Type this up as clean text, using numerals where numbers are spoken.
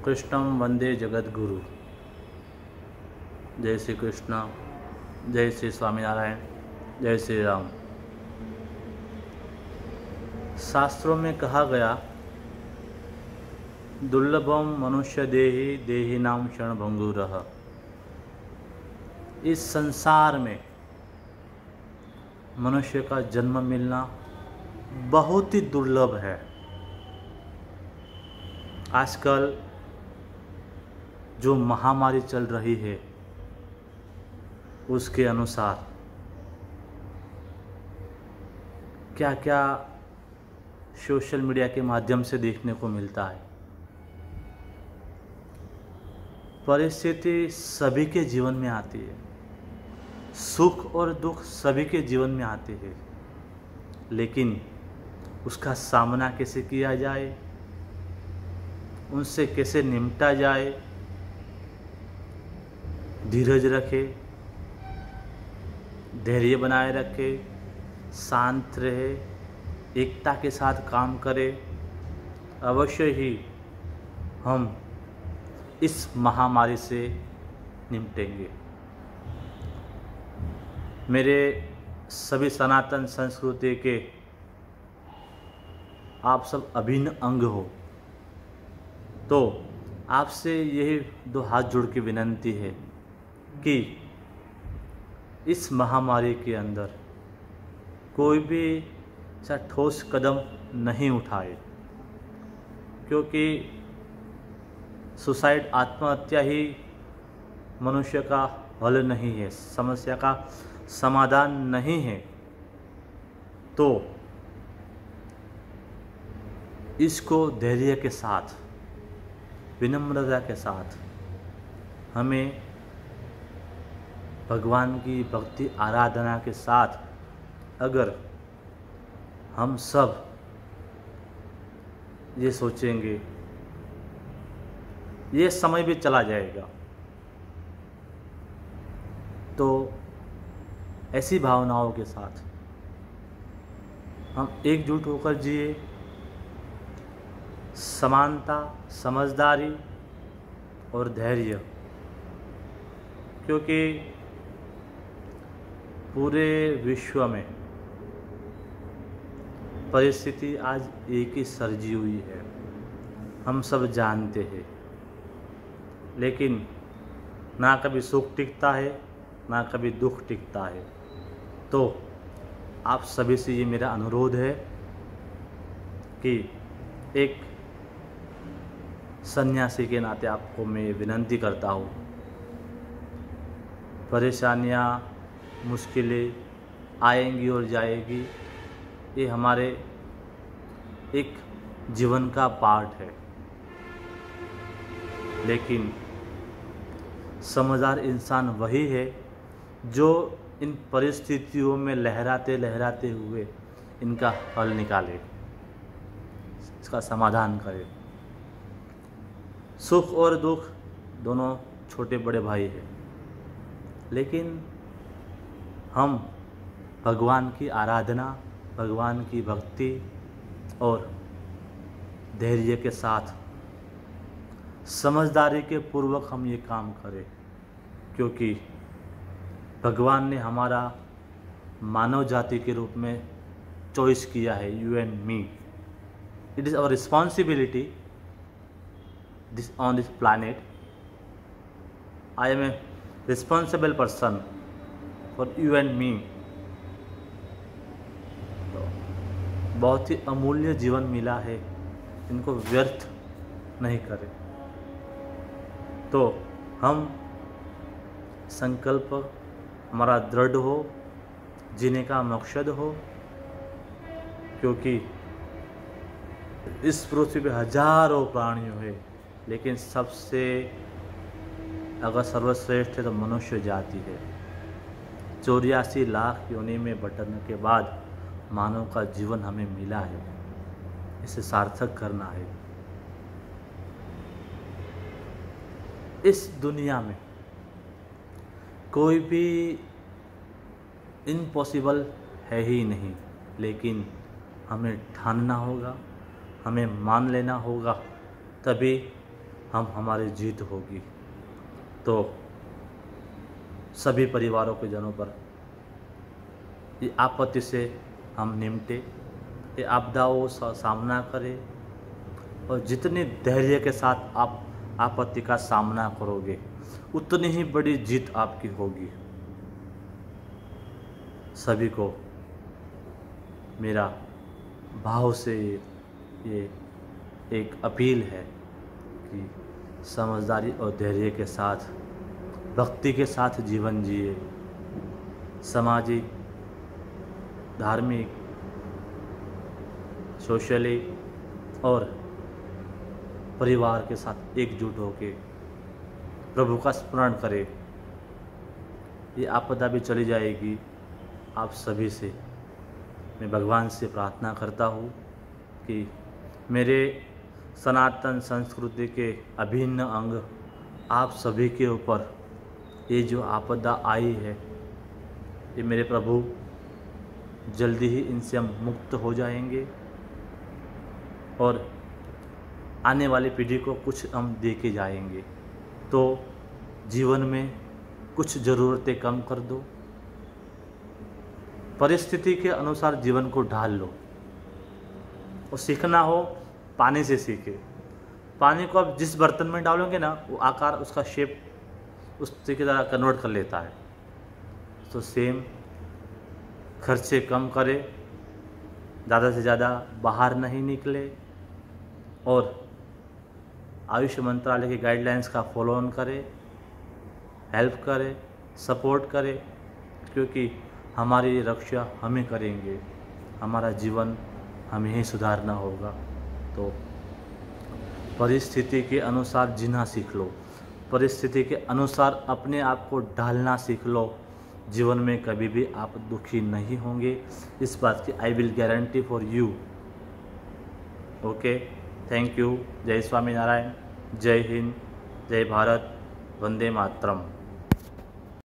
कृष्णं वंदे जगद्गुरु। जय श्री कृष्ण, जय श्री स्वामीनारायण, जय श्री राम। शास्त्रों में कहा गया, दुर्लभम मनुष्य देहि देहिनाम क्षणभंगुरः। इस संसार में मनुष्य का जन्म मिलना बहुत ही दुर्लभ है। आजकल जो महामारी चल रही है उसके अनुसार क्या क्या सोशल मीडिया के माध्यम से देखने को मिलता है। परिस्थिति सभी के जीवन में आती है, सुख और दुख सभी के जीवन में आते हैं, लेकिन उसका सामना कैसे किया जाए, उनसे कैसे निपटा जाए, धीरज रखे, धैर्य बनाए रखे, शांत रहे, एकता के साथ काम करे, अवश्य ही हम इस महामारी से निपटेंगे। मेरे सभी सनातन संस्कृति के आप सब अभिन्न अंग हो, तो आपसे यही दो हाथ जोड़ के विनती है कि इस महामारी के अंदर कोई भी ऐसा ठोस कदम नहीं उठाए, क्योंकि सुसाइड, आत्महत्या ही मनुष्य का हल नहीं है, समस्या का समाधान नहीं है। तो इसको धैर्य के साथ, विनम्रता के साथ हमें भगवान की भक्ति आराधना के साथ अगर हम सब ये सोचेंगे, ये समय भी चला जाएगा, तो ऐसी भावनाओं के साथ हम एकजुट होकर जिए, समानता, समझदारी और धैर्य, क्योंकि पूरे विश्व में परिस्थिति आज एक ही सर्जी हुई है, हम सब जानते हैं, लेकिन ना कभी सुख टिकता है ना कभी दुख टिकता है। तो आप सभी से ये मेरा अनुरोध है कि एक सन्यासी के नाते आपको मैं विनती करता हूँ, परेशानियाँ, मुश्किलें आएंगी और जाएगी, ये हमारे एक जीवन का पार्ट है, लेकिन समझदार इंसान वही है जो इन परिस्थितियों में लहराते लहराते हुए इनका हल निकाले, इसका समाधान करे। सुख और दुख दोनों छोटे बड़े भाई हैं, लेकिन हम भगवान की आराधना, भगवान की भक्ति और धैर्य के साथ समझदारी के पूर्वक हम ये काम करें, क्योंकि भगवान ने हमारा मानव जाति के रूप में चॉइस किया है, you and me. It is our responsibility this on this planet. I am a responsible person for you and me. तो बहुत ही अमूल्य जीवन मिला है, इनको व्यर्थ नहीं करें। तो हम संकल्प हमारा दृढ़ हो, जीने का मकसद हो, क्योंकि इस पृथ्वी पे हजारों प्राणियों है, लेकिन सबसे अगर सर्वश्रेष्ठ है तो मनुष्य जाति है। 84 लाख योनि में बटने के बाद मानव का जीवन हमें मिला है, इसे सार्थक करना है। इस दुनिया में कोई भी इम्पॉसिबल है ही नहीं, लेकिन हमें ठानना होगा, हमें मान लेना होगा, तभी हमारी जीत होगी। तो सभी परिवारों के जनों पर ये आपत्ति से हम निपटे, ये आपदाओं का सामना करें, और जितने धैर्य के साथ आप आपत्ति का सामना करोगे उतनी ही बड़ी जीत आपकी होगी। सभी को मेरा भाव से ये एक अपील है कि समझदारी और धैर्य के साथ, भक्ति के साथ जीवन जिए। सामाजिक, धार्मिक, सोशली और परिवार के साथ एकजुट होकर प्रभु का स्मरण करें। ये आपदा भी चली जाएगी। आप सभी से मैं भगवान से प्रार्थना करता हूँ कि मेरे सनातन संस्कृति के अभिन्न अंग आप सभी के ऊपर ये जो आपदा आई है, ये मेरे प्रभु जल्दी ही इनसे हम मुक्त हो जाएंगे और आने वाली पीढ़ी को कुछ हम दे के जाएंगे। तो जीवन में कुछ ज़रूरतें कम कर दो, परिस्थिति के अनुसार जीवन को ढाल लो। और सीखना हो पानी से सीखे। पानी को आप जिस बर्तन में डालोगे ना, वो आकार, उसका शेप उसकी तरह कन्वर्ट कर लेता है। तो सेम खर्चे कम करें, ज़्यादा से ज़्यादा बाहर नहीं निकले और आयुष मंत्रालय की गाइडलाइंस का फॉलो ऑन करें, हेल्प करें, सपोर्ट करें, क्योंकि हमारी रक्षा हमें करेंगे, हमारा जीवन हमें ही सुधारना होगा। तो परिस्थिति के अनुसार जीना सीख लो, परिस्थिति के अनुसार अपने आप को ढालना सीख लो। जीवन में कभी भी आप दुखी नहीं होंगे, इस बात की I will guarantee for you. Okay, thank you. जय स्वामी नारायण, जय हिंद, जय भारत, वंदे मातरम।